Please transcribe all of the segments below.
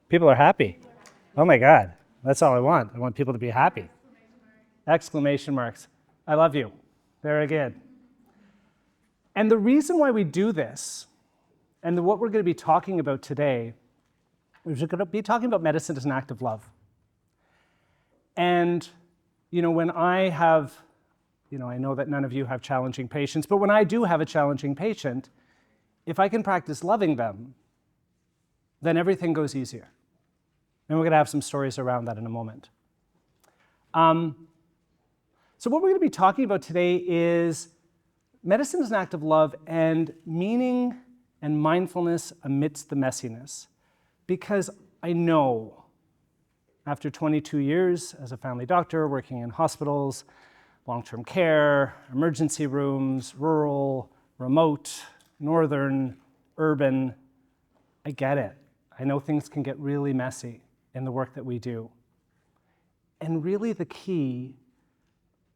People are happy. Oh my God, that's all I want. I want people to be happy. Exclamation marks. I love you. Very good. And the reason why we do this, and what we're going to be talking about today, is we're going to be talking about medicine as an act of love. And, when I have, I know that none of you have challenging patients, but when I do have a challenging patient, if I can practice loving them, then everything goes easier. And we're going to have some stories around that in a moment. So what we're going to be talking about today is medicine as an act of love and meaning and mindfulness amidst the messiness. Because I know, after 22 years as a family doctor, working in hospitals, long-term care, emergency rooms, rural, remote, northern, urban, I get it. I know things can get really messy in the work that we do. And really the key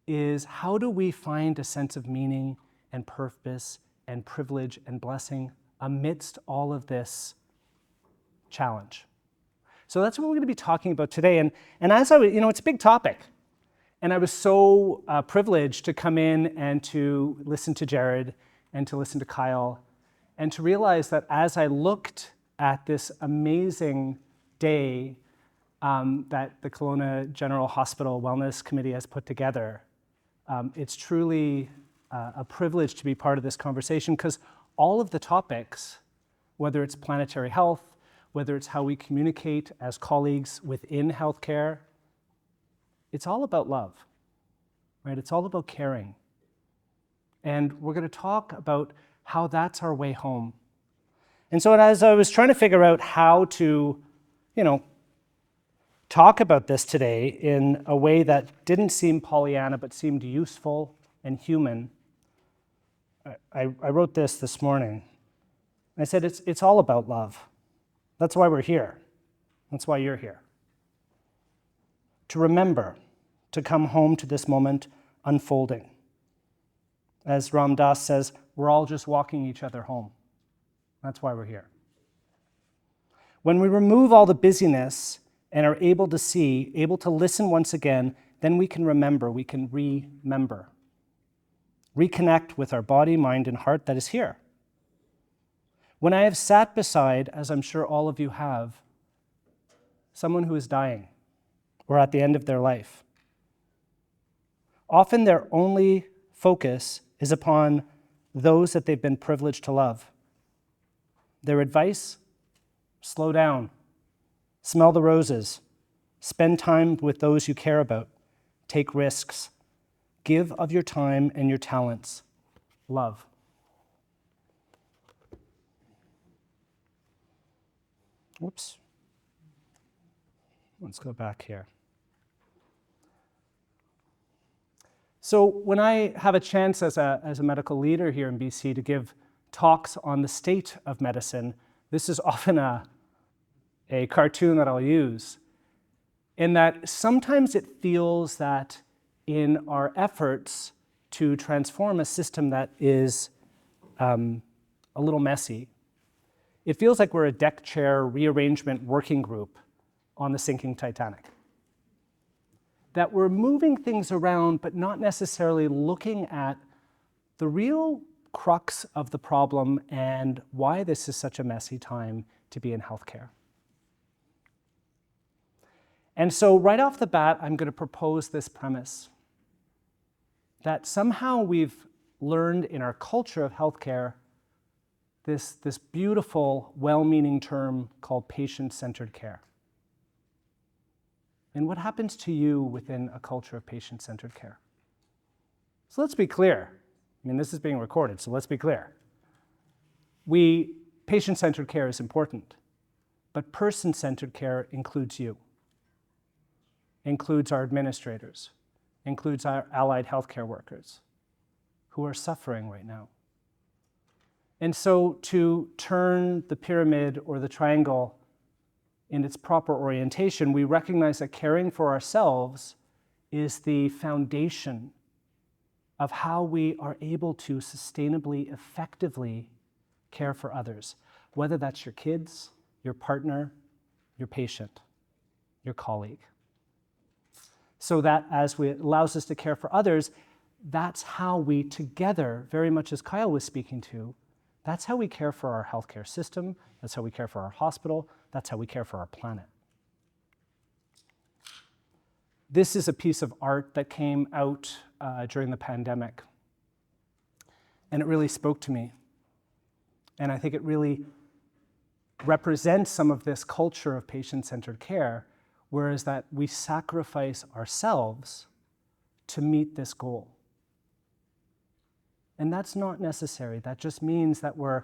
is, how do we find a sense of meaning and purpose and privilege and blessing amidst all of this challenge? So that's what we're going to be talking about today. And as it's a big topic. And I was so privileged to come in and to listen to Jared and to listen to Kyle and to realize that as I looked at this amazing day that the Kelowna General Hospital Wellness Committee has put together, it's truly a privilege to be part of this conversation, because all of the topics, whether it's planetary health, whether it's how we communicate as colleagues within healthcare, it's all about love, right? It's all about caring. And we're going to talk about how that's our way home. And so as I was trying to figure out how to, talk about this today in a way that didn't seem Pollyanna but seemed useful and human, I wrote this morning. I said, it's all about love. That's why we're here. That's why you're here. To remember, to come home to this moment unfolding. As Ram Dass says, we're all just walking each other home. That's why we're here. When we remove all the busyness and are able to see, able to listen once again, then we can remember, we can remember. Reconnect with our body, mind, and heart that is here. When I have sat beside, as I'm sure all of you have, someone who is dying or at the end of their life, often their only focus is upon those that they've been privileged to love. Their advice: slow down, smell the roses, spend time with those you care about, take risks, give of your time and your talents, love. Whoops. Let's go back here. So when I have a chance as a medical leader here in BC to give talks on the state of medicine, this is often a cartoon that I'll use, in that sometimes it feels that in our efforts to transform a system that is a little messy, it feels like we're a deck chair rearrangement working group on the sinking Titanic. That we're moving things around, but not necessarily looking at the real crux of the problem and why this is such a messy time to be in healthcare. And so right off the bat, I'm going to propose this premise that somehow we've learned in our culture of healthcare this beautiful, well-meaning term called patient-centered care. And what happens to you within a culture of patient-centered care? So let's be clear. I mean, this is being recorded, so let's be clear. Patient-centered care is important, but person-centered care includes you, includes our administrators, includes our allied healthcare workers who are suffering right now. And so to turn the pyramid or the triangle in its proper orientation, we recognize that caring for ourselves is the foundation of how we are able to sustainably, effectively care for others, whether that's your kids, your partner, your patient, your colleague. So that it allows us to care for others, that's how we together, very much as Kyle was speaking to, that's how we care for our healthcare system, that's how we care for our hospital, that's how we care for our planet. This is a piece of art that came out during the pandemic, and it really spoke to me. And I think it really represents some of this culture of patient-centered care, whereas that we sacrifice ourselves to meet this goal. And that's not necessary. That just means that we're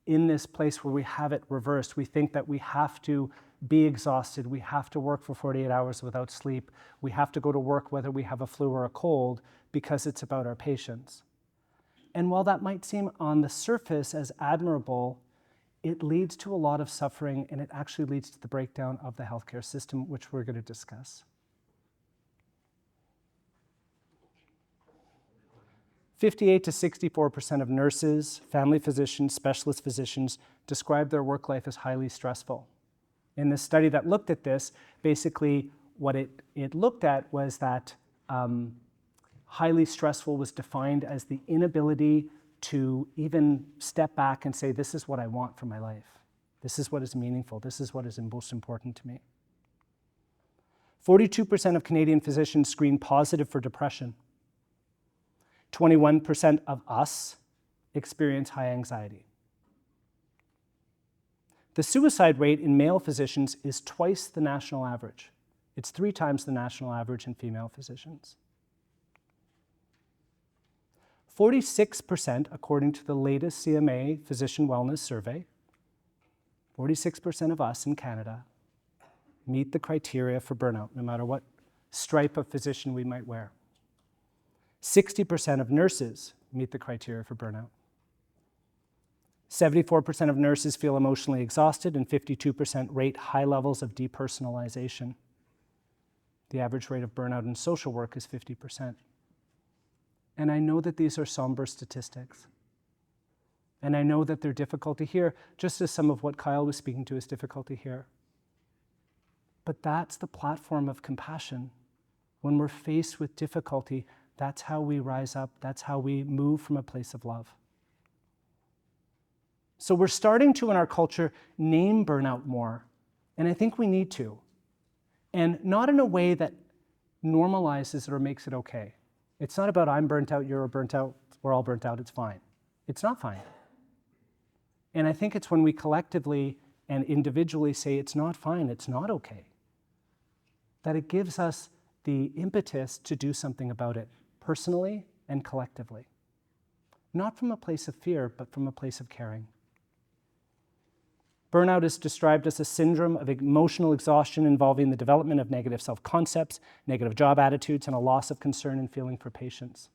in this place where we have it reversed. We think that we have to be exhausted, we have to work for 48 hours without sleep, we have to go to work whether we have a flu or a cold, because it's about our patients. And while that might seem on the surface as admirable, it leads to a lot of suffering, and it actually leads to the breakdown of the healthcare system, which we're going to discuss. 58 to 64% of nurses, family physicians, specialist physicians describe their work life as highly stressful. In the study that looked at this, basically what it looked at was that highly stressful was defined as the inability to even step back and say, this is what I want for my life. This is what is meaningful. This is what is most important to me. 42% of Canadian physicians screen positive for depression. 21% of us experience high anxiety. The suicide rate in male physicians is twice the national average. It's 3 times the national average in female physicians. 46%, according to the latest CMA Physician Wellness Survey, 46% of us in Canada meet the criteria for burnout, no matter what stripe of physician we might wear. 60% of nurses meet the criteria for burnout. 74% of nurses feel emotionally exhausted, and 52% rate high levels of depersonalization. The average rate of burnout in social work is 50%. And I know that these are somber statistics. And I know that they're difficult to hear, just as some of what Kyle was speaking to is difficult to hear. But that's the platform of compassion. When we're faced with difficulty, that's how we rise up. That's how we move from a place of love. So we're starting to, in our culture, name burnout more. And I think we need to. And not in a way that normalizes it or makes it okay. It's not about I'm burnt out, you're burnt out, we're all burnt out, it's fine. It's not fine. And I think it's when we collectively and individually say it's not fine, it's not okay, that it gives us the impetus to do something about it, personally and collectively. Not from a place of fear, but from a place of caring. Burnout is described as a syndrome of emotional exhaustion involving the development of negative self-concepts, negative job attitudes, and a loss of concern and feeling for patients.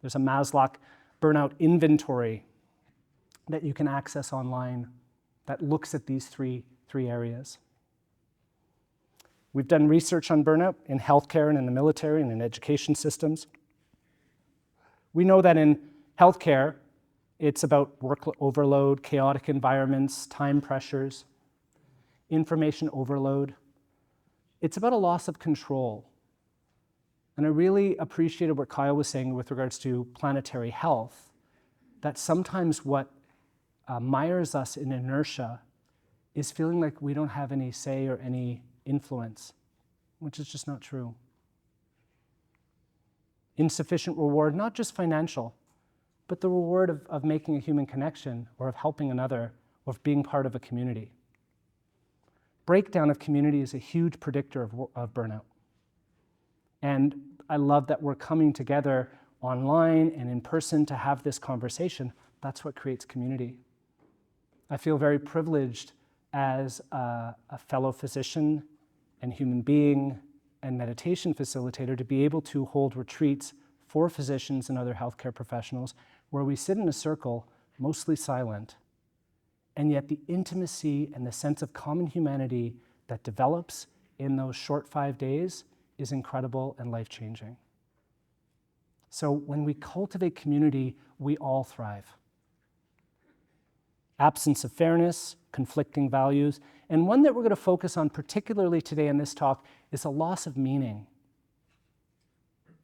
There's a Maslow burnout inventory that you can access online that looks at these three areas. We've done research on burnout in healthcare and in the military and in education systems. We know that in healthcare, it's about work overload, chaotic environments, time pressures, information overload. It's about a loss of control. And I really appreciated what Kyle was saying with regards to planetary health, that sometimes what mires us in inertia is feeling like we don't have any say or any influence, which is just not true. Insufficient reward, not just financial, but the reward of making a human connection, or of helping another, or of being part of a community. Breakdown of community is a huge predictor of burnout. And I love that we're coming together online and in person to have this conversation. That's what creates community. I feel very privileged as a fellow physician and human being and meditation facilitator to be able to hold retreats for physicians and other healthcare professionals where we sit in a circle, mostly silent, and yet the intimacy and the sense of common humanity that develops in those short 5 days is incredible and life-changing. So when we cultivate community, we all thrive. absence of fairness, conflicting values, and one that we're going to focus on particularly today in this talk is a loss of meaning.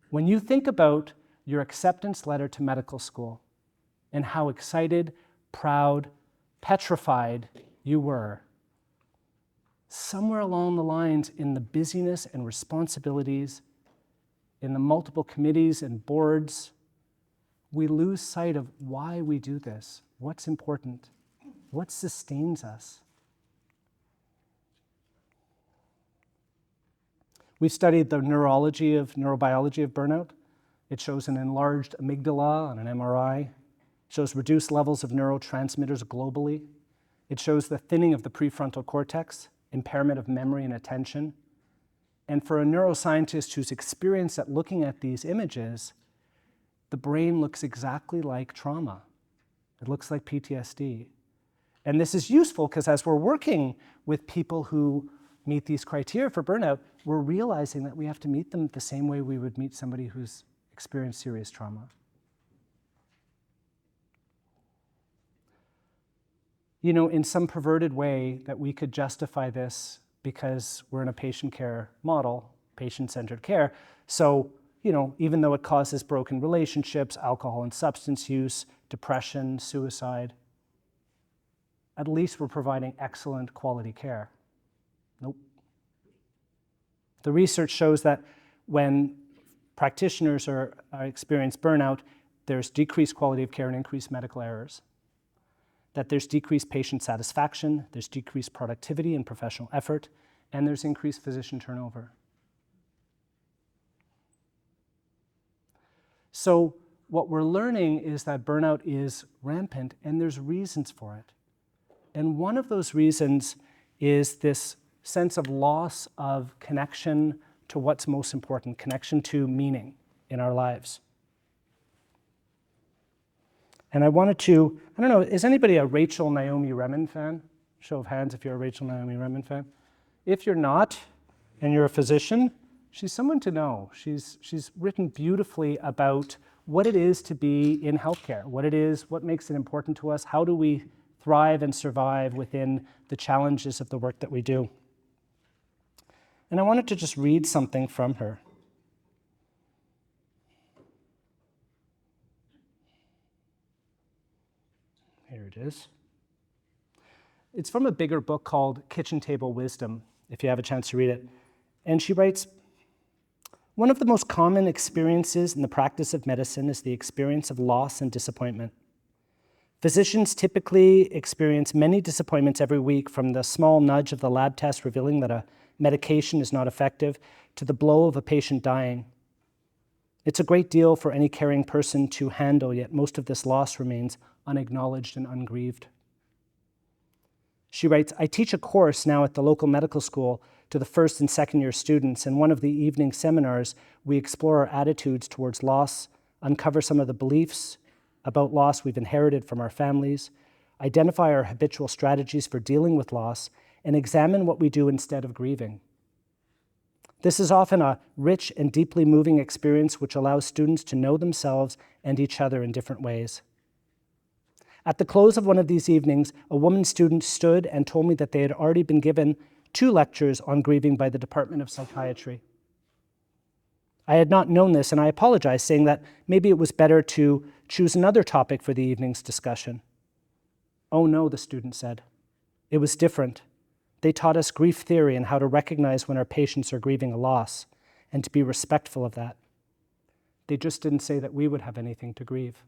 When you think about your acceptance letter to medical school and how excited, proud, petrified you were, somewhere along the lines in the busyness and responsibilities, in the multiple committees and boards, we lose sight of why we do this, what's important, what sustains us. We've studied the neurobiology of burnout. It shows an enlarged amygdala on an MRI. It shows reduced levels of neurotransmitters globally. It shows the thinning of the prefrontal cortex, impairment of memory and attention. And for a neuroscientist who's experienced at looking at these images, the brain looks exactly like trauma. It looks like PTSD. And this is useful because as we're working with people who meet these criteria for burnout, we're realizing that we have to meet them the same way we would meet somebody who's experienced serious trauma. You know, in some perverted way that we could justify this because we're in a patient care model, patient-centered care. So, you know, even though it causes broken relationships, alcohol and substance use, depression, suicide, at least we're providing excellent quality care. Nope. The research shows that when practitioners experience burnout, there's decreased quality of care and increased medical errors. That there's decreased patient satisfaction, there's decreased productivity and professional effort, and there's increased physician turnover. So what we're learning is that burnout is rampant and there's reasons for it. And one of those reasons is this sense of loss of connection to what's most important, connection to meaning in our lives. And I wanted to, I don't know, is anybody a Rachel Naomi Remen fan? Show of hands if you're a Rachel Naomi Remen fan. If you're not, and you're a physician, she's someone to know. She's written beautifully about what it is to be in healthcare, what it is, what makes it important to us, how do we thrive and survive within the challenges of the work that we do. And I wanted to just read something from her. Here it is. It's from a bigger book called Kitchen Table Wisdom, if you have a chance to read it. And she writes, "One of the most common experiences in the practice of medicine is the experience of loss and disappointment. Physicians typically experience many disappointments every week, from the small nudge of the lab test revealing that a medication is not effective to the blow of a patient dying. It's a great deal for any caring person to handle, yet most of this loss remains unacknowledged and ungrieved." She writes, "I teach a course now at the local medical school to the first and second year students. In one of the evening seminars, we explore our attitudes towards loss, uncover some of the beliefs about loss we've inherited from our families, identify our habitual strategies for dealing with loss, and examine what we do instead of grieving. This is often a rich and deeply moving experience which allows students to know themselves and each other in different ways. At the close of one of these evenings, a woman student stood and told me that they had already been given 2 lectures on grieving by the Department of Psychiatry. I had not known this, and I apologized, saying that maybe it was better to choose another topic for the evening's discussion. "Oh no," the student said. "It was different. They taught us grief theory and how to recognize when our patients are grieving a loss, and to be respectful of that. They just didn't say that we would have anything to grieve."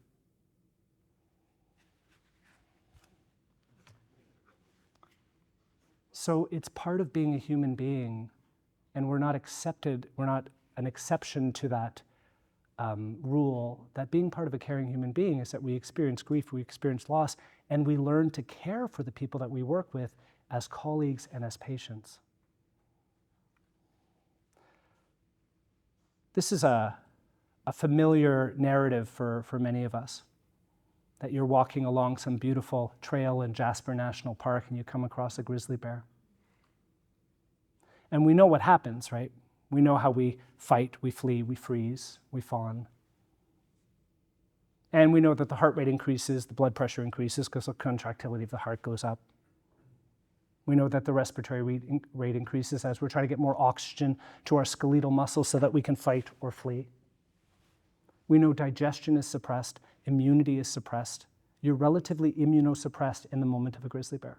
So it's part of being a human being, and we're not an exception to that rule, that being part of a caring human being is that we experience grief, we experience loss, and we learn to care for the people that we work with as colleagues and as patients. This is a familiar narrative for many of us, that you're walking along some beautiful trail in Jasper National Park and you come across a grizzly bear. And we know what happens, right? We know how we fight, we flee, we freeze, we fawn. And we know that the heart rate increases, the blood pressure increases because the contractility of the heart goes up. We know that the respiratory rate increases as we're trying to get more oxygen to our skeletal muscles so that we can fight or flee. We know digestion is suppressed, immunity is suppressed. You're relatively immunosuppressed in the moment of a grizzly bear.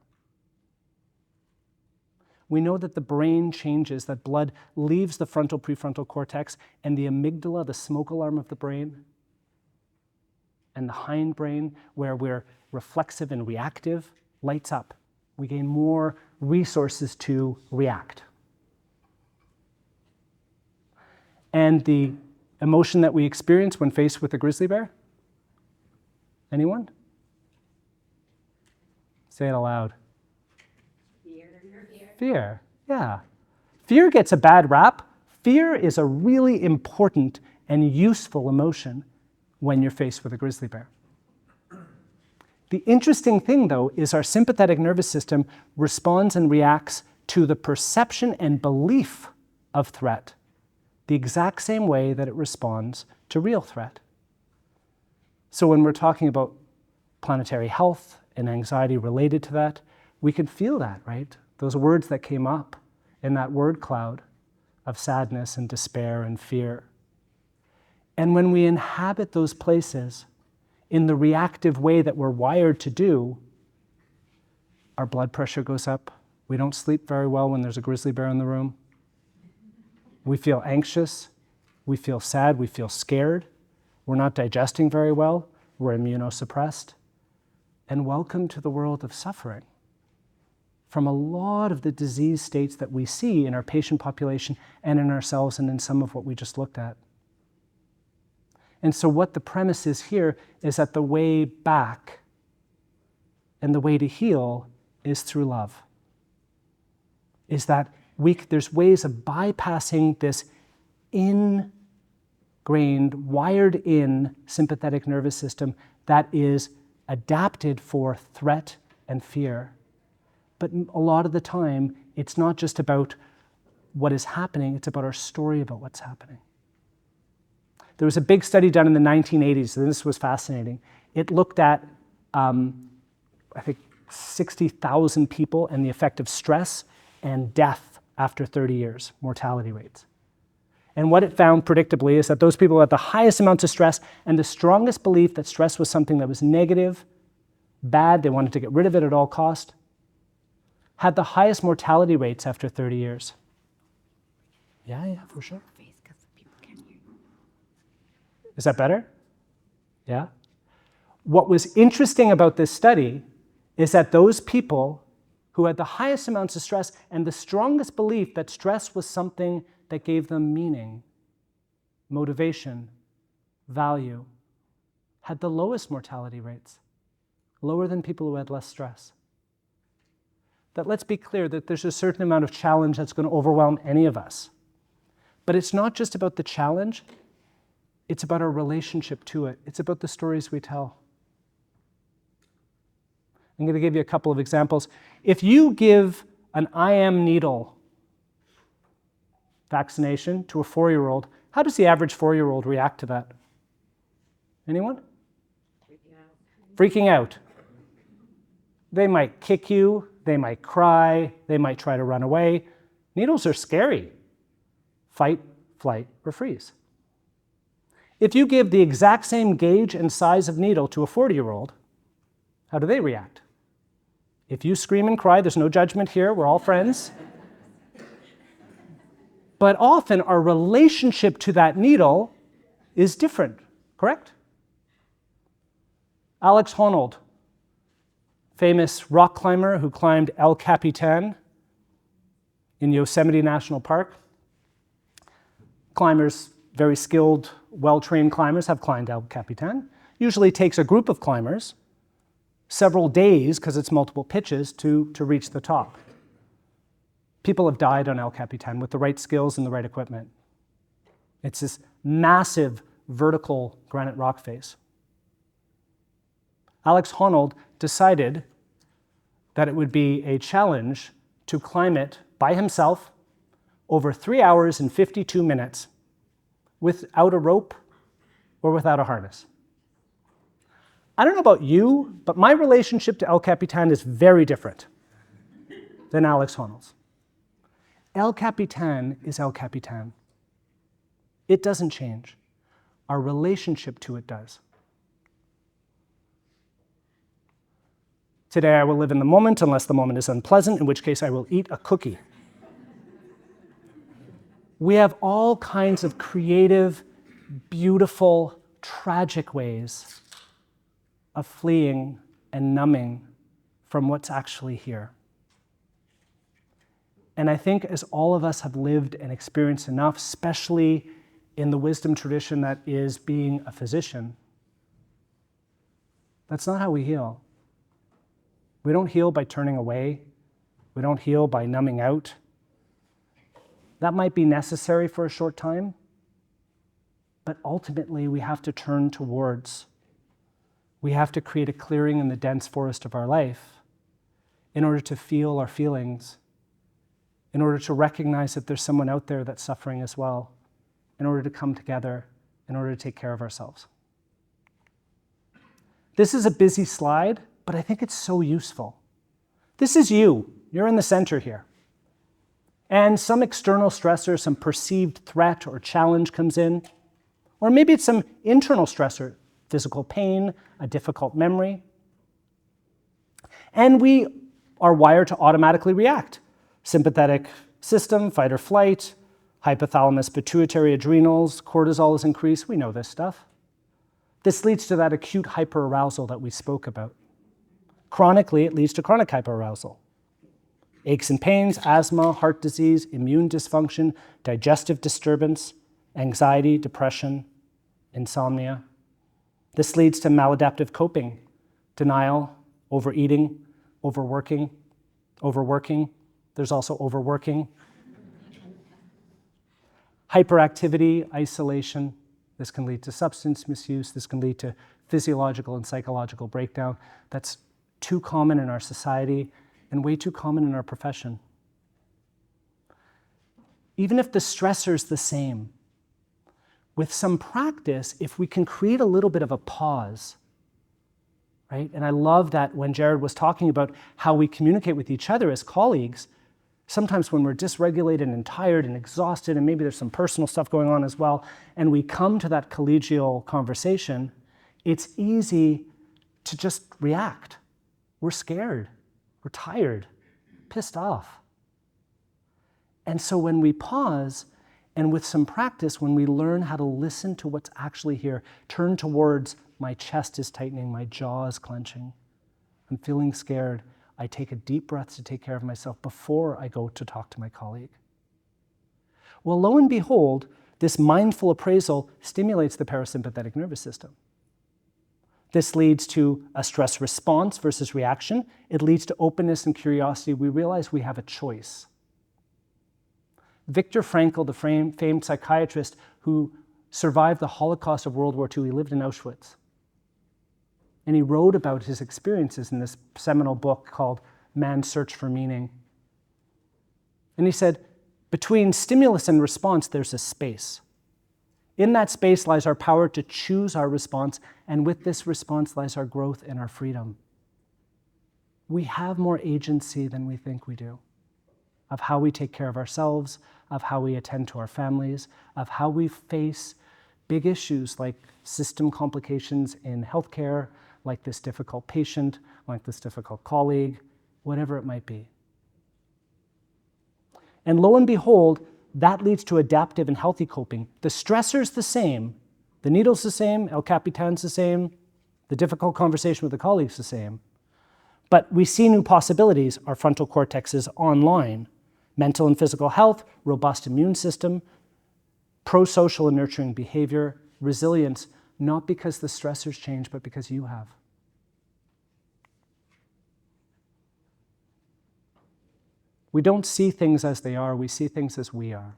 We know that the brain changes, that blood leaves the frontal prefrontal cortex, and the amygdala, the smoke alarm of the brain, and the hindbrain, where we're reflexive and reactive, lights up. We gain more resources to react. And the emotion that we experience when faced with a grizzly bear? Anyone? Say it aloud. Fear, yeah. Fear gets a bad rap. Fear is a really important and useful emotion when you're faced with a grizzly bear. The interesting thing, though, is our sympathetic nervous system responds and reacts to the perception and belief of threat the exact same way that it responds to real threat. So when we're talking about planetary health and anxiety related to that, we can feel that, right? Those words that came up in that word cloud of sadness and despair and fear. And when we inhabit those places in the reactive way that we're wired to do, our blood pressure goes up. We don't sleep very well when there's a grizzly bear in the room. We feel anxious. We feel sad. We feel scared. We're not digesting very well. We're immunosuppressed. And welcome to the world of suffering from a lot of the disease states that we see in our patient population and in ourselves and in some of what we just looked at. And so what the premise is here is that the way back and the way to heal is through love. Is that there's ways of bypassing this ingrained, wired-in sympathetic nervous system that is adapted for threat and fear. But a lot of the time, it's not just about what is happening, it's about our story about what's happening. There was a big study done in the 1980s, and this was fascinating. It looked at, I think, 60,000 people and the effect of stress and death after 30 years, mortality rates. And what it found, predictably, is that those people who had the highest amounts of stress and the strongest belief that stress was something that was negative, bad, they wanted to get rid of it at all cost, had the highest mortality rates after 30 years. Yeah, for sure. Is that better? Yeah? What was interesting about this study is that those people who had the highest amounts of stress and the strongest belief that stress was something that gave them meaning, motivation, value, had the lowest mortality rates, lower than people who had less stress. That let's be clear that there's a certain amount of challenge that's going to overwhelm any of us. But it's not just about the challenge, it's about our relationship to it. It's about the stories we tell. I'm going to give you a couple of examples. If you give an IM needle vaccination to a 4-year-old, how does the average 4-year-old react to that? Anyone? Freaking out. They might kick you, they might cry, they might try to run away. Needles are scary. Fight, flight, or freeze. If you give the exact same gauge and size of needle to a 40-year-old, how do they react? If you scream and cry, there's no judgment here, we're all friends. But often our relationship to that needle is different, correct? Alex Honnold, famous rock climber who climbed El Capitan in Yosemite National Park. Climbers, very skilled, well-trained climbers have climbed El Capitan. Usually takes a group of climbers several days, because it's multiple pitches, to reach the top. People have died on El Capitan with the right skills and the right equipment. It's this massive vertical granite rock face. Alex Honnold decided that it would be a challenge to climb it by himself over 3 hours and 52 minutes without a rope or without a harness. I don't know about you, but my relationship to El Capitan is very different than Alex Honnold's. El Capitan is El Capitan. It doesn't change. Our relationship to it does. Today I will live in the moment unless the moment is unpleasant, in which case I will eat a cookie. We have all kinds of creative, beautiful, tragic ways of fleeing and numbing from what's actually here. And I think as all of us have lived and experienced enough, especially in the wisdom tradition that is being a physician, that's not how we heal. We don't heal by turning away. We don't heal by numbing out. That might be necessary for a short time, but ultimately we have to turn towards. We have to create a clearing in the dense forest of our life in order to feel our feelings, in order to recognize that there's someone out there that's suffering as well, in order to come together, in order to take care of ourselves. This is a busy slide, but I think it's so useful. This is you. You're in the center here. And some external stressor, some perceived threat or challenge comes in, or maybe it's some internal stressor, physical pain, a difficult memory. And we are wired to automatically react. Sympathetic system, fight or flight, hypothalamus, pituitary, adrenals, cortisol is increased. We know this stuff. This leads to that acute hyperarousal that we spoke about. Chronically, it leads to chronic hyperarousal. Aches and pains, asthma, heart disease, immune dysfunction, digestive disturbance, anxiety, depression, insomnia. This leads to maladaptive coping, denial, overeating, overworking. There's also overworking. Hyperactivity, isolation. This can lead to substance misuse. This can lead to physiological and psychological breakdown. That's too common in our society and way too common in our profession. Even if the stressor's the same, with some practice, if we can create a little bit of a pause, right? And I love that when Jared was talking about how we communicate with each other as colleagues, sometimes when we're dysregulated and tired and exhausted, and maybe there's some personal stuff going on as well, and we come to that collegial conversation, it's easy to just react. We're scared, we're tired, pissed off. And so when we pause, and with some practice, when we learn how to listen to what's actually here, turn towards my chest is tightening, my jaw is clenching, I'm feeling scared, I take a deep breath to take care of myself before I go to talk to my colleague. Well, lo and behold, this mindful appraisal stimulates the parasympathetic nervous system. This leads to a stress response versus reaction. It leads to openness and curiosity. We realize we have a choice. Viktor Frankl, the famed psychiatrist who survived the Holocaust of World War II, he lived in Auschwitz. And he wrote about his experiences in this seminal book called Man's Search for Meaning. And he said, between stimulus and response, there's a space. In that space lies our power to choose our response, and with this response lies our growth and our freedom. We have more agency than we think we do, of how we take care of ourselves, of how we attend to our families, of how we face big issues like system complications in healthcare, like this difficult patient, like this difficult colleague, whatever it might be. And lo and behold, that leads to adaptive and healthy coping. The stressor's the same, the needle's the same, El Capitan's the same, the difficult conversation with the colleague's the same. But we see new possibilities. Our frontal cortex is online. Mental and physical health, robust immune system, pro-social and nurturing behavior, resilience, not because the stressors change, but because you have. We don't see things as they are, we see things as we are.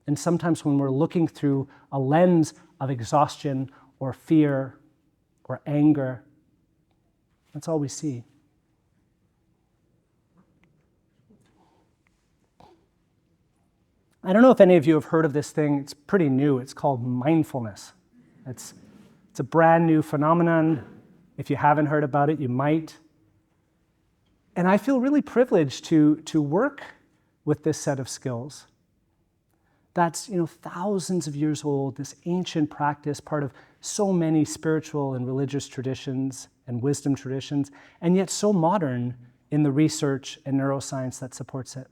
And sometimes when we're looking through a lens of exhaustion or fear or anger, that's all we see. I don't know if any of you have heard of this thing. It's pretty new. It's called mindfulness. It's It's a brand new phenomenon. If you haven't heard about it, you might. And I feel really privileged to work with this set of skills. That's, thousands of years old, this ancient practice, part of so many spiritual and religious traditions and wisdom traditions, and yet so modern in the research and neuroscience that supports it.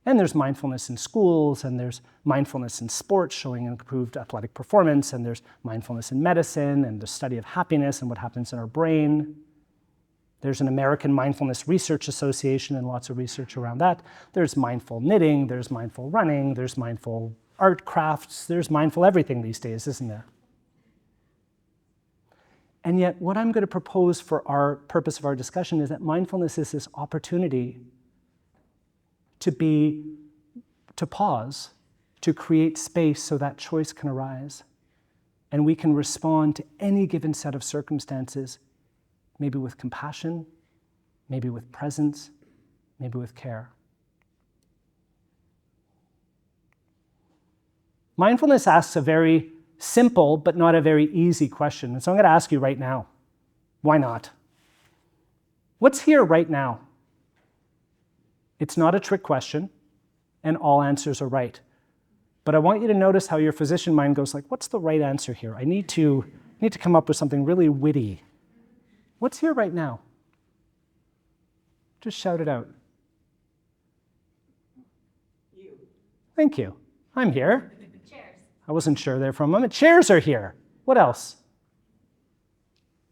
And there's mindfulness in schools, and there's mindfulness in sports showing improved athletic performance, and there's mindfulness in medicine and the study of happiness and what happens in our brain. There's an American Mindfulness Research Association and lots of research around that. There's mindful knitting, there's mindful running, there's mindful art crafts, there's mindful everything these days, isn't there? And yet what I'm going to propose for our purpose of our discussion is that mindfulness is this opportunity to pause, to create space so that choice can arise. And we can respond to any given set of circumstances, maybe with compassion, maybe with presence, maybe with care. Mindfulness asks a very simple but not a very easy question. And so I'm going to ask you right now, why not? What's here right now? It's not a trick question, and all answers are right. But I want you to notice how your physician mind goes like, what's the right answer here? I need to come up with something really witty. What's here right now? Just shout it out. You. Thank you. I'm here. Chairs. I wasn't sure there for a moment. Chairs are here. What else?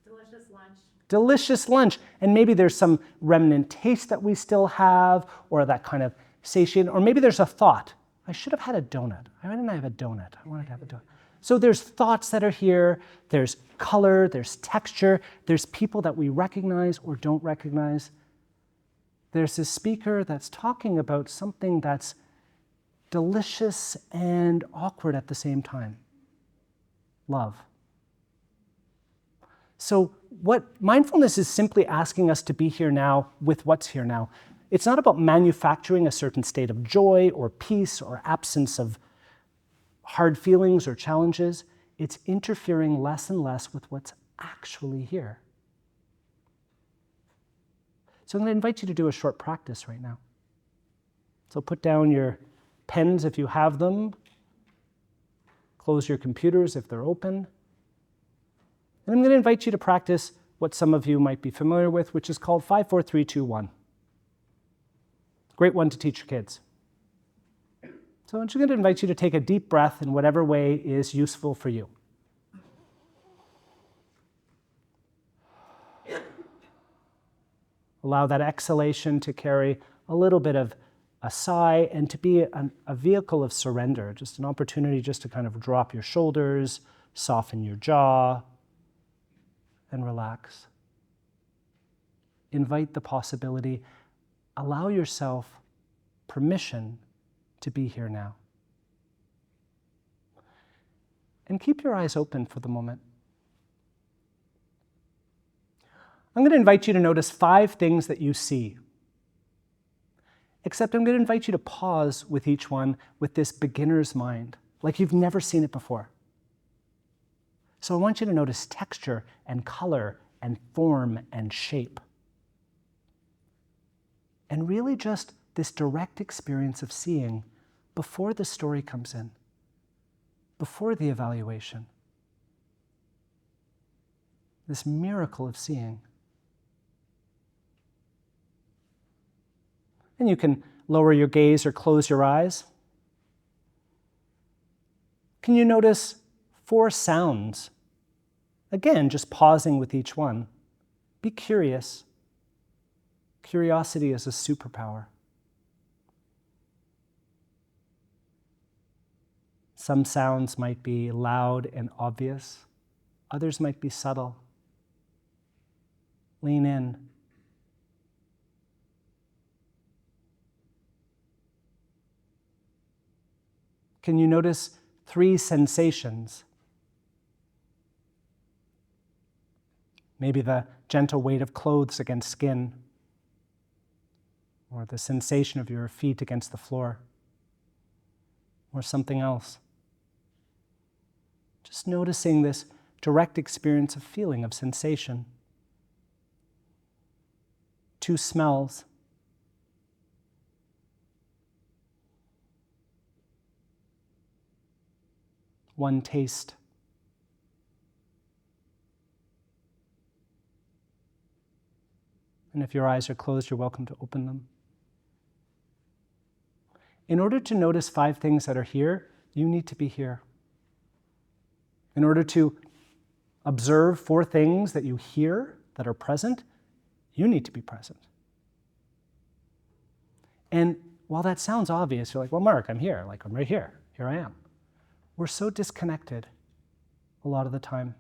Delicious lunch. Delicious lunch. And maybe there's some remnant taste that we still have, or that kind of satiation, or maybe there's a thought. I should have had a donut. Why didn't I have a donut? I wanted to have a donut. So there's thoughts that are here, there's color, there's texture, there's people that we recognize or don't recognize. There's this speaker that's talking about something that's delicious and awkward at the same time. Love. So what mindfulness is simply asking us to be here now with what's here now. It's not about manufacturing a certain state of joy or peace or absence of hard feelings or challenges. It's interfering less and less with what's actually here. So I'm going to invite you to do a short practice right now. So put down your pens if you have them. Close your computers if they're open. And I'm going to invite you to practice what some of you might be familiar with, which is called 5, 4, 3, 2, 1. Great one to teach your kids. So I'm just going to invite you to take a deep breath in whatever way is useful for you. Allow that exhalation to carry a little bit of a sigh and to be a vehicle of surrender, just an opportunity just to kind of drop your shoulders, soften your jaw, and relax. Invite the possibility. Allow yourself permission to be here now. And keep your eyes open for the moment. I'm going to invite you to notice 5 things that you see. Except I'm going to invite you to pause with each one with this beginner's mind, like you've never seen it before. So I want you to notice texture and color and form and shape. And really just this direct experience of seeing before the story comes in, before the evaluation. This miracle of seeing. And you can lower your gaze or close your eyes. Can you notice 4 sounds? Again, just pausing with each one. Be curious. Curiosity is a superpower. Some sounds might be loud and obvious. Others might be subtle. Lean in. Can you notice 3 sensations? Maybe the gentle weight of clothes against skin, or the sensation of your feet against the floor, or something else. Just noticing this direct experience of feeling, of sensation. 2 smells. One taste. And if your eyes are closed, you're welcome to open them. In order to notice 5 things that are here, you need to be here. In order to observe 4 things that you hear that are present, you need to be present. And while that sounds obvious, you're like, well, Mark, I'm here. Like, I'm right here. Here I am. We're so disconnected a lot of the time.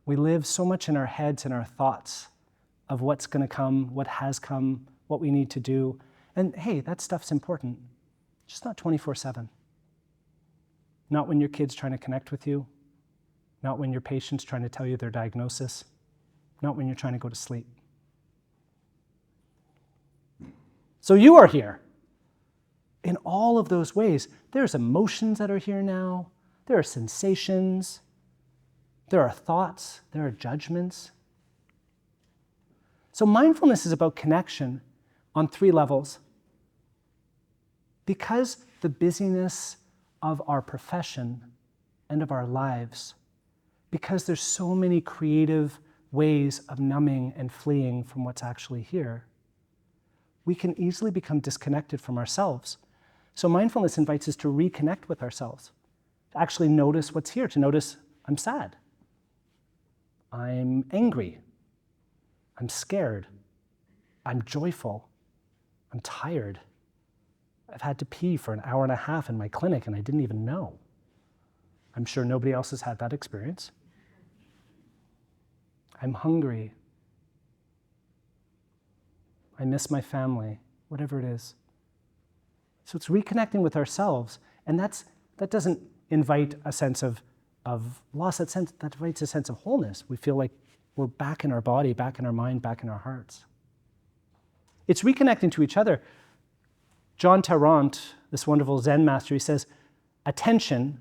We live so much in our heads and our thoughts of what's going to come, what has come, what we need to do. And hey, that stuff's important. Just not 24/7. Not when your kid's trying to connect with you. Not when your patient's trying to tell you their diagnosis. Not when you're trying to go to sleep. So you are here. In all of those ways, there's emotions that are here now. There are sensations. There are thoughts. There are judgments. So mindfulness is about connection on 3 levels. Because the busyness of our profession and of our lives, because there's so many creative ways of numbing and fleeing from what's actually here, we can easily become disconnected from ourselves. So mindfulness invites us to reconnect with ourselves, to actually notice what's here, to notice I'm sad, I'm angry, I'm scared, I'm joyful, I'm tired, I've had to pee for an hour and a half in my clinic and I didn't even know. I'm sure nobody else has had that experience. I'm hungry. I miss my family, whatever it is. So it's reconnecting with ourselves, and that doesn't invite a sense of loss, that invites a sense of wholeness. We feel like we're back in our body, back in our mind, back in our hearts. It's reconnecting to each other. John Tarrant, this wonderful Zen master, he says, attention,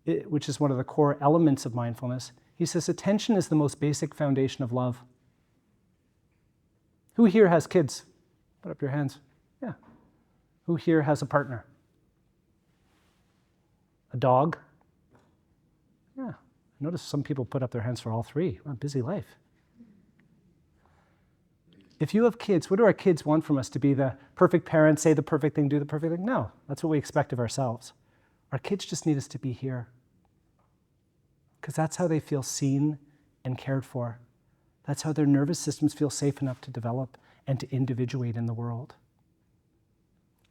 which is one of the core elements of mindfulness, he says, attention is the most basic foundation of love. Who here has kids? Put up your hands. Yeah. Who here has a partner? A dog? Yeah. I notice some people put up their hands for all 3. What a busy life. If you have kids, what do our kids want from us? To be the perfect parent, say the perfect thing, do the perfect thing? No, that's what we expect of ourselves. Our kids just need us to be here. Because that's how they feel seen and cared for. That's how their nervous systems feel safe enough to develop and to individuate in the world.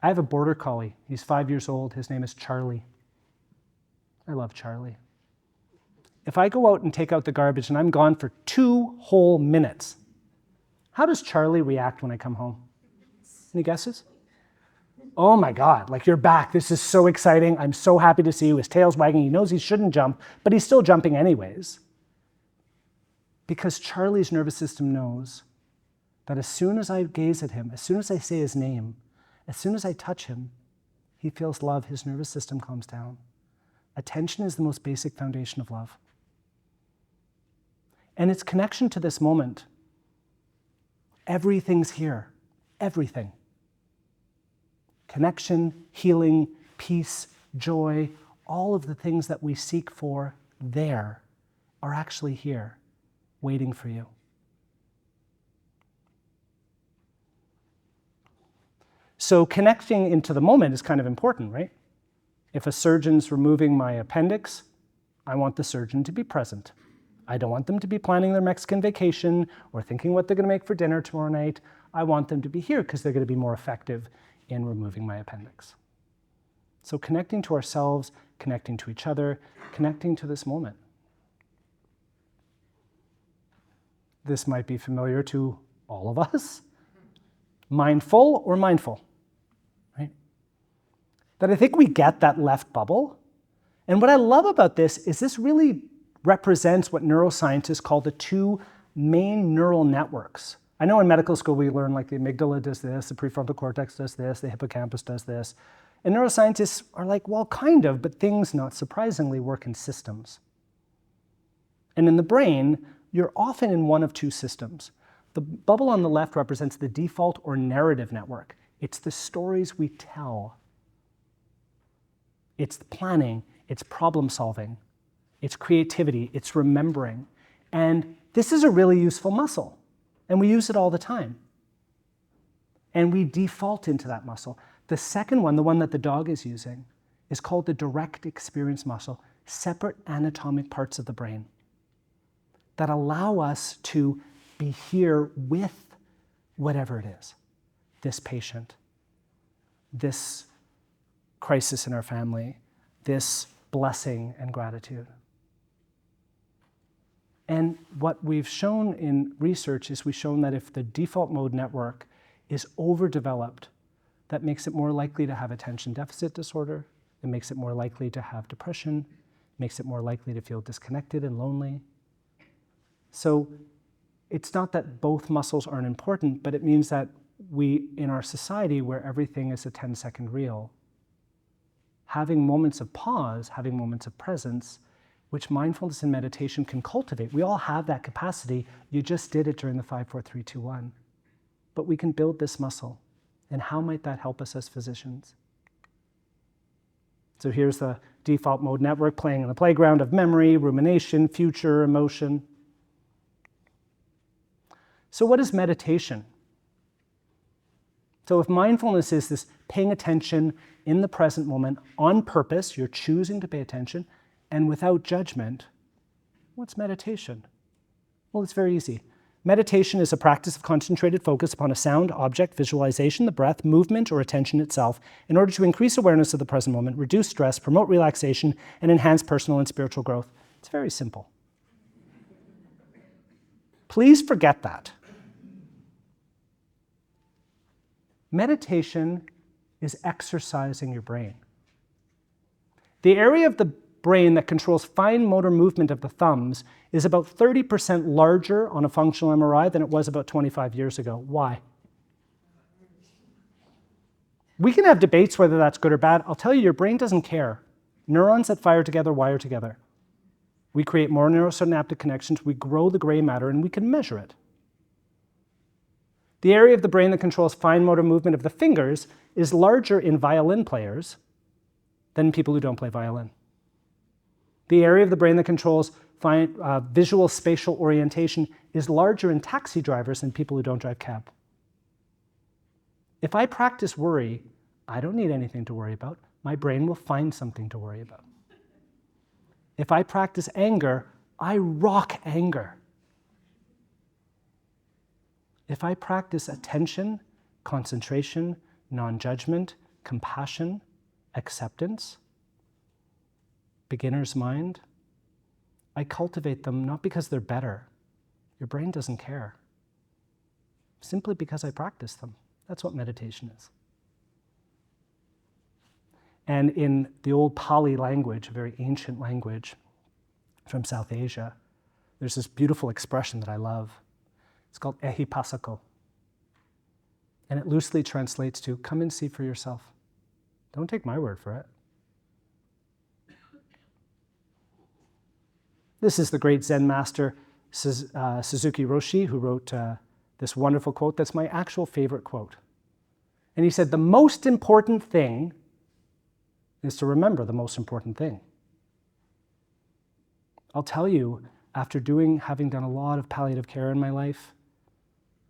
I have a border collie. He's 5 years old. His name is Charlie. I love Charlie. If I go out and take out the garbage and I'm gone for 2 whole minutes, how does Charlie react when I come home? Any guesses? Oh my God, like, you're back. This is so exciting. I'm so happy to see you. His tail's wagging. He knows he shouldn't jump, but he's still jumping anyways. Because Charlie's nervous system knows that as soon as I gaze at him, as soon as I say his name, as soon as I touch him, he feels love. His nervous system calms down. Attention is the most basic foundation of love. And its connection to this moment. Everything's here. Everything. Connection, healing, peace, joy, all of the things that we seek for there are actually here, waiting for you. So connecting into the moment is kind of important, right? If a surgeon's removing my appendix, I want the surgeon to be present. I don't want them to be planning their Mexican vacation or thinking what they're going to make for dinner tomorrow night. I want them to be here because they're going to be more effective in removing my appendix. So connecting to ourselves, connecting to each other, connecting to this moment. This might be familiar to all of us. Mindful or mindful, right? That I think we get that left bubble. And what I love about this really represents what neuroscientists call the 2 main neural networks. I know in medical school we learn like the amygdala does this, the prefrontal cortex does this, the hippocampus does this. And neuroscientists are like, well, kind of, but things, not surprisingly, work in systems. And in the brain, you're often in one of two systems. The bubble on the left represents the default or narrative network. It's the stories we tell. It's the planning, it's problem solving, it's creativity, it's remembering. And this is a really useful muscle, and we use it all the time. And we default into that muscle. The second one, the one that the dog is using, is called the direct experience muscle, separate anatomic parts of the brain that allow us to be here with whatever it is, this patient, this crisis in our family, this blessing and gratitude. And what we've shown in research is we've shown that if the default mode network is overdeveloped, that makes it more likely to have attention deficit disorder, it makes it more likely to have depression, makes it more likely to feel disconnected and lonely. So it's not that both muscles aren't important, but it means that we, in our society where everything is a 10-second reel, having moments of pause, having moments of presence, which mindfulness and meditation can cultivate. We all have that capacity. You just did it during the 5, 4, 3, 2, 1. But we can build this muscle. And how might that help us as physicians? So here's the default mode network playing in the playground of memory, rumination, future, emotion. So what is meditation? So if mindfulness is this paying attention in the present moment on purpose, you're choosing to pay attention, and without judgment, what's meditation? Well, it's very easy. Meditation is a practice of concentrated focus upon a sound, object, visualization, the breath, movement, or attention itself in order to increase awareness of the present moment, reduce stress, promote relaxation, and enhance personal and spiritual growth. It's very simple. Please forget that. Meditation is exercising your brain. The area of the brain that controls fine motor movement of the thumbs is about 30% larger on a functional MRI than it was about 25 years ago. Why? We can have debates whether that's good or bad. I'll tell you, your brain doesn't care. Neurons that fire together wire together. We create more neurosynaptic connections, we grow the gray matter, and we can measure it. The area of the brain that controls fine motor movement of the fingers is larger in violin players than people who don't play violin. The area of the brain that controls visual spatial orientation is larger in taxi drivers than people who don't drive cab. If I practice worry, I don't need anything to worry about. My brain will find something to worry about. If I practice anger, I rock anger. If I practice attention, concentration, non-judgment, compassion, acceptance, beginner's mind, I cultivate them not because they're better. Your brain doesn't care. Simply because I practice them. That's what meditation is. And in the old Pali language, a very ancient language from South Asia, there's this beautiful expression that I love. It's called ehipasako. And it loosely translates to, come and see for yourself. Don't take my word for it. This is the great Zen master Suzuki Roshi, who wrote this wonderful quote that's my actual favorite quote. And he said, the most important thing is to remember the most important thing. I'll tell you, after having done a lot of palliative care in my life,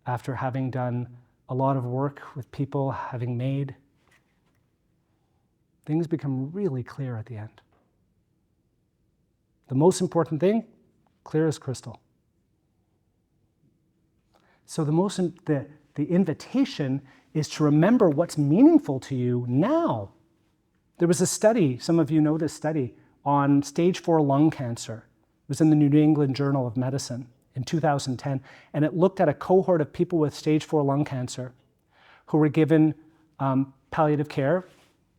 after having done a lot of work with people, having made, things become really clear at the end. The most important thing, clear as crystal. So the invitation is to remember what's meaningful to you now. There was a study, some of you know this study, on stage 4 lung cancer. It was in the New England Journal of Medicine in 2010, and it looked at a cohort of people with stage 4 lung cancer who were given palliative care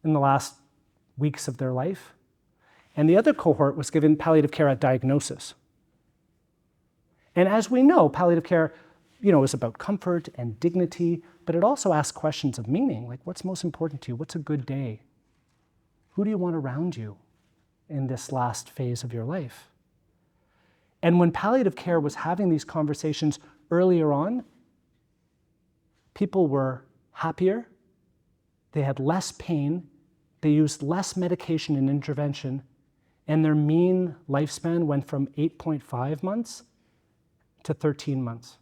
in the last weeks of their life. And the other cohort was given palliative care at diagnosis. And as we know, palliative care, is about comfort and dignity, but it also asks questions of meaning, like what's most important to you? What's a good day? Who do you want around you in this last phase of your life? And when palliative care was having these conversations earlier on, people were happier, they had less pain, they used less medication and intervention, and their mean lifespan went from 8.5 months to 13 months.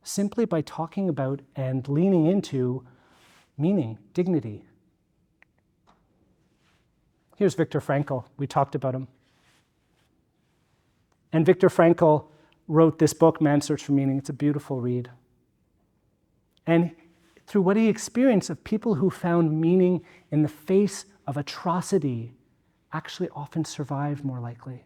Simply by talking about and leaning into meaning, dignity. Here's Viktor Frankl. We talked about him. And Viktor Frankl wrote this book, Man's Search for Meaning. It's a beautiful read. And through what he experienced of people who found meaning in the face of atrocity actually often survived more likely.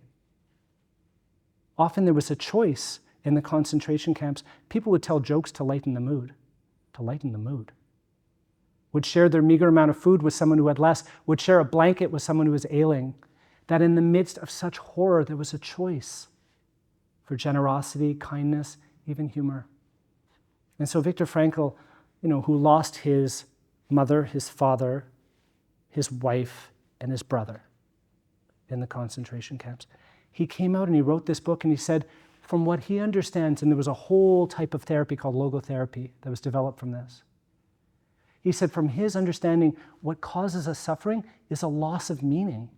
Often there was a choice in the concentration camps. People would tell jokes to lighten the mood, would share their meager amount of food with someone who had less, would share a blanket with someone who was ailing. That in the midst of such horror, there was a choice for generosity, kindness, even humor. And so Viktor Frankl, who lost his mother, his father, his wife, and his brother in the concentration camps, he came out and he wrote this book and he said, from what he understands, and there was a whole type of therapy called logotherapy that was developed from this. He said, from his understanding, what causes us suffering is a loss of meaning.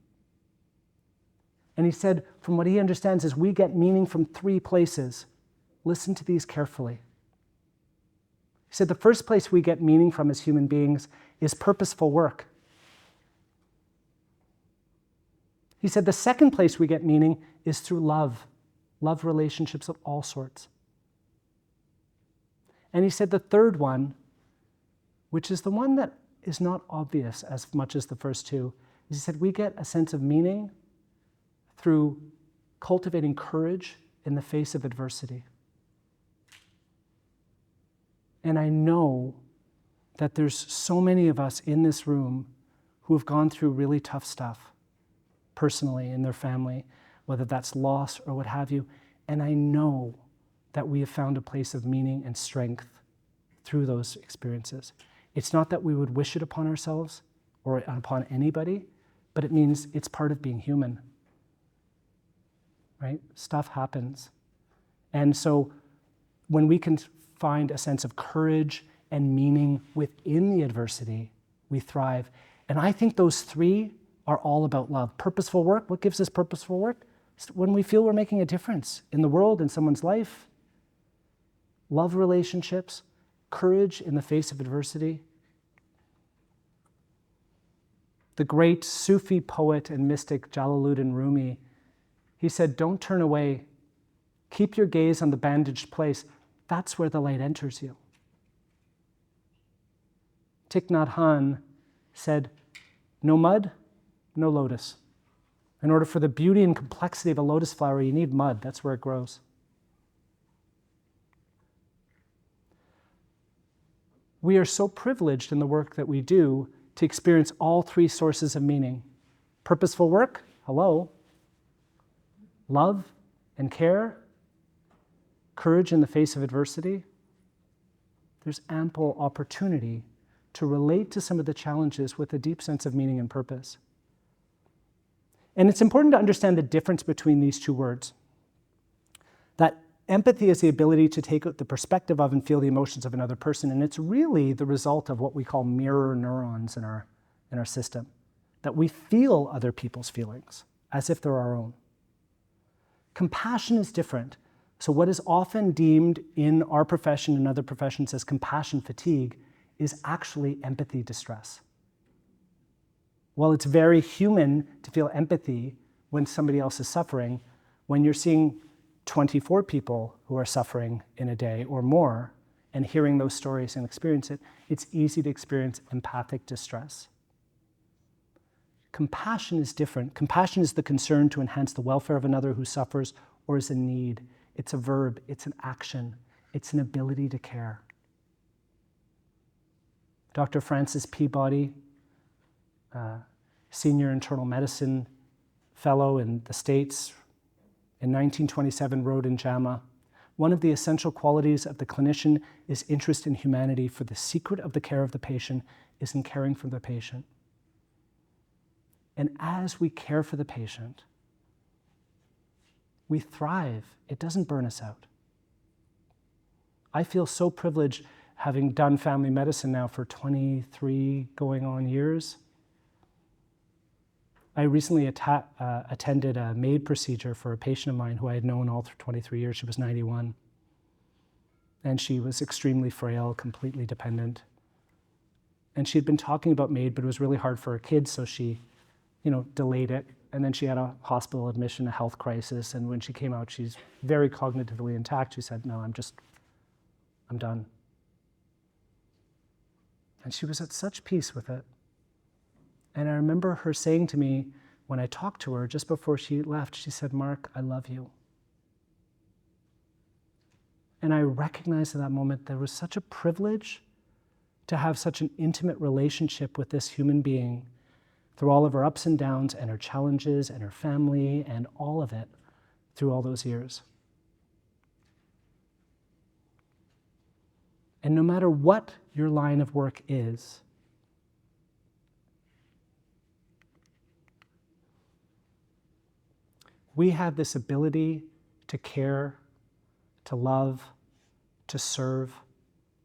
And he said, from what he understands is we get meaning from 3 places. Listen to these carefully. He said the first place we get meaning from as human beings is purposeful work. He said the second place we get meaning is through love relationships of all sorts. And he said the third one, which is the one that is not obvious as much as the first 2, is he said we get a sense of meaning through cultivating courage in the face of adversity. And I know that there's so many of us in this room who have gone through really tough stuff personally in their family, whether that's loss or what have you. And I know that we have found a place of meaning and strength through those experiences. It's not that we would wish it upon ourselves or upon anybody, but it means it's part of being human. Right? Stuff happens. And so when we can find a sense of courage and meaning within the adversity, we thrive. And I think those 3 are all about love. Purposeful work, what gives us purposeful work? It's when we feel we're making a difference in the world, in someone's life. Love relationships, courage in the face of adversity. The great Sufi poet and mystic Jalaluddin Rumi, he said, don't turn away. Keep your gaze on the bandaged place. That's where the light enters you. Thich Nhat Hanh said, no mud, no lotus. In order for the beauty and complexity of a lotus flower, you need mud. That's where it grows. We are so privileged in the work that we do to experience all 3 sources of meaning. Purposeful work, hello. Love and care, courage in the face of adversity. There's ample opportunity to relate to some of the challenges with a deep sense of meaning and purpose. And it's important to understand the difference between these 2 words. That empathy is the ability to take the perspective of and feel the emotions of another person, and it's really the result of what we call mirror neurons in our system. That we feel other people's feelings as if they're our own. Compassion is different. So what is often deemed in our profession and other professions as compassion fatigue is actually empathy distress. While it's very human to feel empathy when somebody else is suffering, when you're seeing 24 people who are suffering in a day or more and hearing those stories and experience it, it's easy to experience empathic distress. Compassion is different. Compassion is the concern to enhance the welfare of another who suffers or is in need. It's a verb, it's an action, it's an ability to care. Dr. Francis Peabody, senior internal medicine fellow in the States, in 1927 wrote in JAMA, One of the essential qualities of the clinician is interest in humanity, for the secret of the care of the patient is in caring for the patient. And as we care for the patient, we thrive. It doesn't burn us out. I feel so privileged having done family medicine now for 23 going on years. I recently attended a MAID procedure for a patient of mine who I had known all through 23 years. She was 91. And she was extremely frail, completely dependent. And she had been talking about MAID, but it was really hard for her kids, so she, delayed it. And then she had a hospital admission, a health crisis. And when she came out, she's very cognitively intact. She said, no, I'm done. And she was at such peace with it. And I remember her saying to me, when I talked to her just before she left, she said, Mark, I love you. And I recognized at that moment there was such a privilege to have such an intimate relationship with this human being through all of her ups and downs and her challenges and her family and all of it through all those years. And no matter what your line of work is, we have this ability to care, to love, to serve,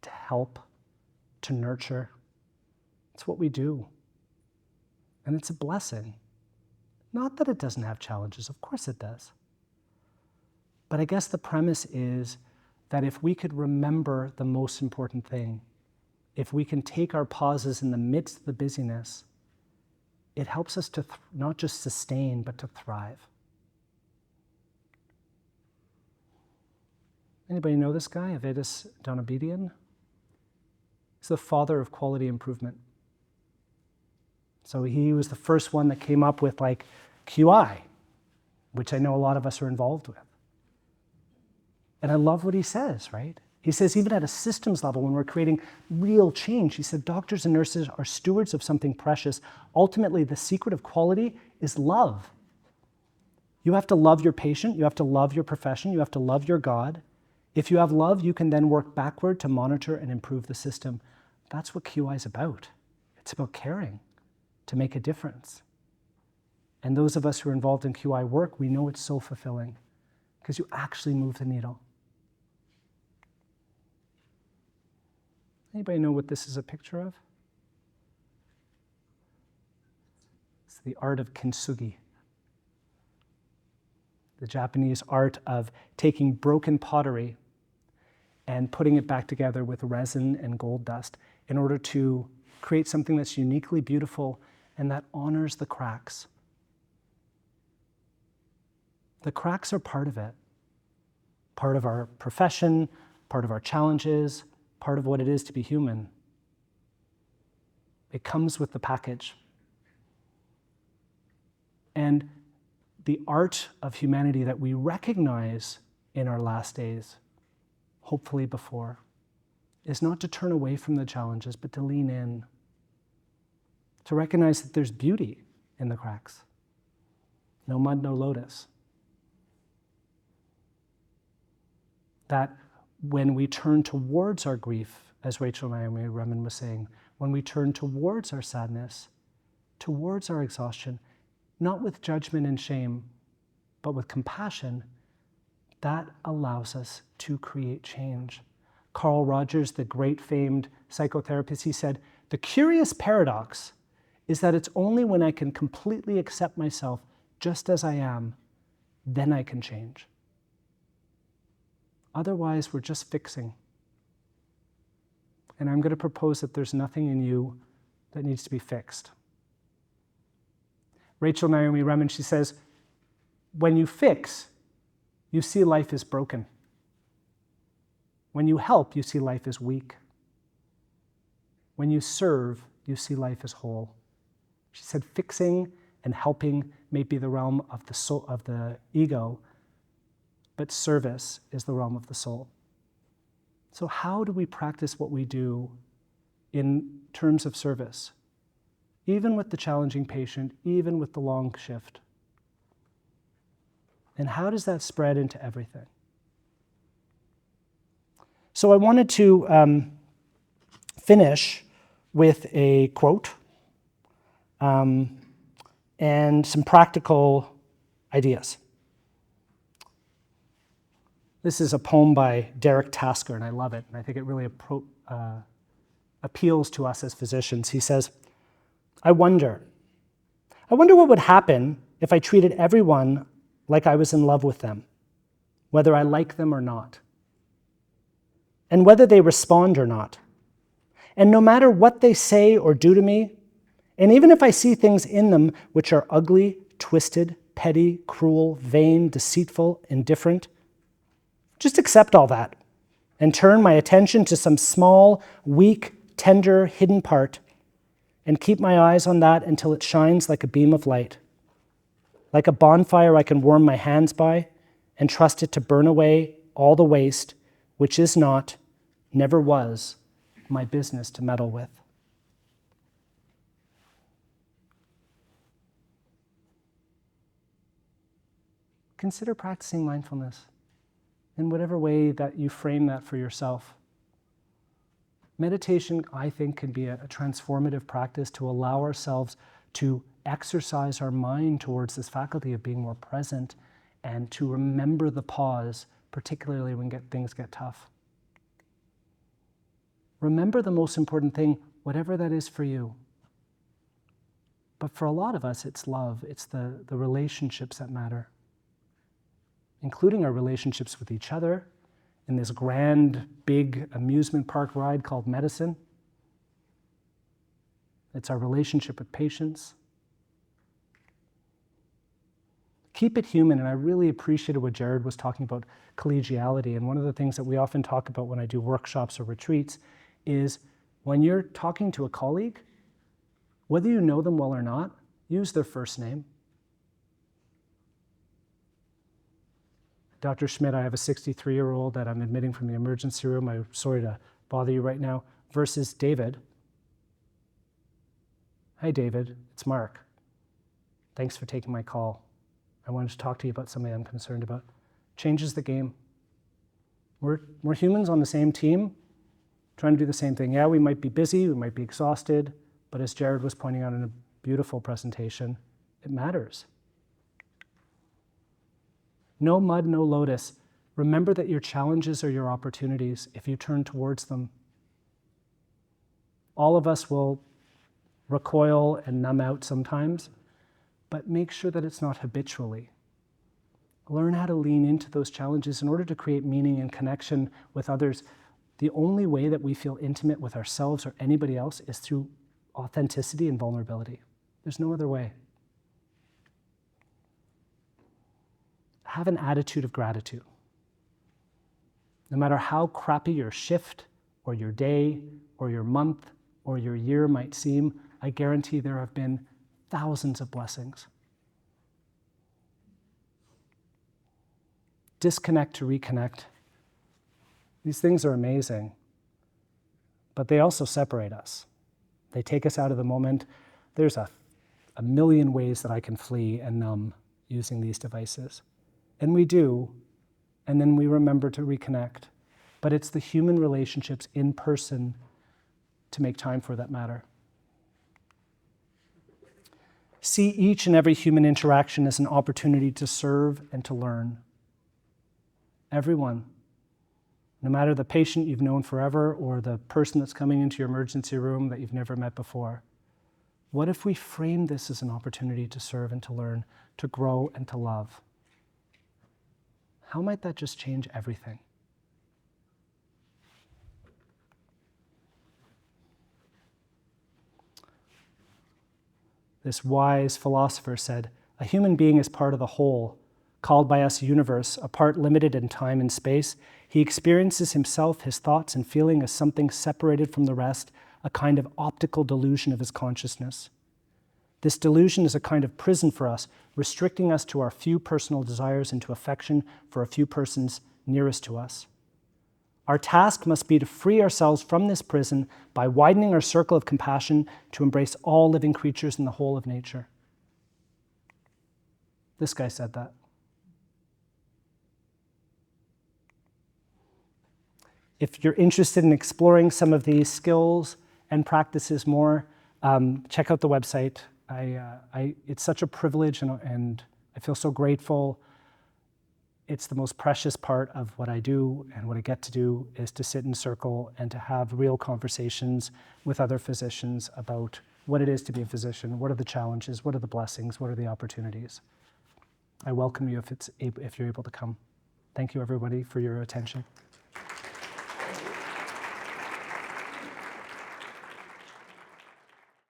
to help, to nurture. It's what we do. And it's a blessing. Not that it doesn't have challenges, of course it does. But I guess the premise is that if we could remember the most important thing, if we can take our pauses in the midst of the busyness, it helps us to not just sustain, but to thrive. Anybody know this guy, Avedis Donabedian? He's the father of quality improvement. So he was the first one that came up with QI, which I know a lot of us are involved with. And I love what he says, right? He says even at a systems level, when we're creating real change, he said doctors and nurses are stewards of something precious. Ultimately, the secret of quality is love. You have to love your patient, you have to love your profession, you have to love your God. If you have love, you can then work backward to monitor and improve the system. That's what QI is about. It's about caring to make a difference. And those of us who are involved in QI work, we know it's so fulfilling because you actually move the needle. Anybody know what this is a picture of? It's the art of kintsugi. The Japanese art of taking broken pottery and putting it back together with resin and gold dust in order to create something that's uniquely beautiful and that honors the cracks. The cracks are part of it. Part of our profession, part of our challenges, part of what it is to be human. It comes with the package. And the art of humanity that we recognize in our last days, hopefully before, is not to turn away from the challenges, but to lean in, to recognize that there's beauty in the cracks. No mud, no lotus. That when we turn towards our grief, as Rachel Naomi Remen was saying, when we turn towards our sadness, towards our exhaustion, not with judgment and shame, but with compassion, that allows us to create change. Carl Rogers, the great famed psychotherapist, he said, the curious paradox is that it's only when I can completely accept myself just as I am, then I can change. Otherwise, we're just fixing. And I'm going to propose that there's nothing in you that needs to be fixed. Rachel Naomi Remen, she says, when you fix, you see life is broken. When you help, you see life is weak. When you serve, you see life as whole. She said fixing and helping may be the realm of the soul, of the ego, but service is the realm of the soul. So how do we practice what we do in terms of service? Even with the challenging patient, even with the long shift. And how does that spread into everything? So I wanted to finish with a quote and some practical ideas. This is a poem by Derek Tasker, and I love it, and I think it really appeals to us as physicians. He says, I wonder what would happen if I treated everyone like I was in love with them, whether I like them or not, and whether they respond or not. And no matter what they say or do to me, and even if I see things in them which are ugly, twisted, petty, cruel, vain, deceitful, indifferent, just accept all that and turn my attention to some small, weak, tender, hidden part and keep my eyes on that until it shines like a beam of light, like a bonfire I can warm my hands by and trust it to burn away all the waste which is not, never was, my business to meddle with. Consider practicing mindfulness in whatever way that you frame that for yourself. Meditation, I think, can be a transformative practice to allow ourselves to exercise our mind towards this faculty of being more present and to remember the pause, particularly when things get tough. Remember the most important thing, whatever that is for you. But for a lot of us, it's love. It's the relationships that matter, including our relationships with each other in this grand, big amusement park ride called medicine. It's our relationship with patients. Keep it human, and I really appreciated what Jared was talking about, collegiality. And one of the things that we often talk about when I do workshops or retreats is when you're talking to a colleague, whether you know them well or not, use their first name. Dr. Schmidt, I have a 63-year-old that I'm admitting from the emergency room. I'm sorry to bother you right now. Versus David. Hi, David. It's Mark. Thanks for taking my call. I wanted to talk to you about something I'm concerned about. Changes the game. We're humans on the same team, trying to do the same thing. Yeah, we might be busy, we might be exhausted, but as Jared was pointing out in a beautiful presentation, it matters. No mud, no lotus. Remember that your challenges are your opportunities if you turn towards them. All of us will recoil and numb out sometimes, but make sure that it's not habitually. Learn how to lean into those challenges in order to create meaning and connection with others. The only way that we feel intimate with ourselves or anybody else is through authenticity and vulnerability. There's no other way. Have an attitude of gratitude. No matter how crappy your shift or your day or your month or your year might seem, I guarantee there have been thousands of blessings. Disconnect to reconnect. These things are amazing, but they also separate us. They take us out of the moment. There's a million ways that I can flee and numb using these devices. And we do, and then we remember to reconnect. But it's the human relationships in person to make time for that matter. See each and every human interaction as an opportunity to serve and to learn. Everyone. No matter the patient you've known forever or the person that's coming into your emergency room that you've never met before. What if we frame this as an opportunity to serve and to learn, to grow and to love? How might that just change everything? This wise philosopher said, a human being is part of the whole, called by us universe, a part limited in time and space. He experiences himself, his thoughts and feeling as something separated from the rest, a kind of optical delusion of his consciousness. This delusion is a kind of prison for us, restricting us to our few personal desires and to affection for a few persons nearest to us. Our task must be to free ourselves from this prison by widening our circle of compassion to embrace all living creatures in the whole of nature. This guy said that. If you're interested in exploring some of these skills and practices more, check out the website. It's such a privilege, and I feel so grateful. It's the most precious part of what I do, and what I get to do is to sit in circle and to have real conversations with other physicians about what it is to be a physician, what are the challenges, what are the blessings, what are the opportunities. I welcome you if you're able to come. Thank you, everybody, for your attention.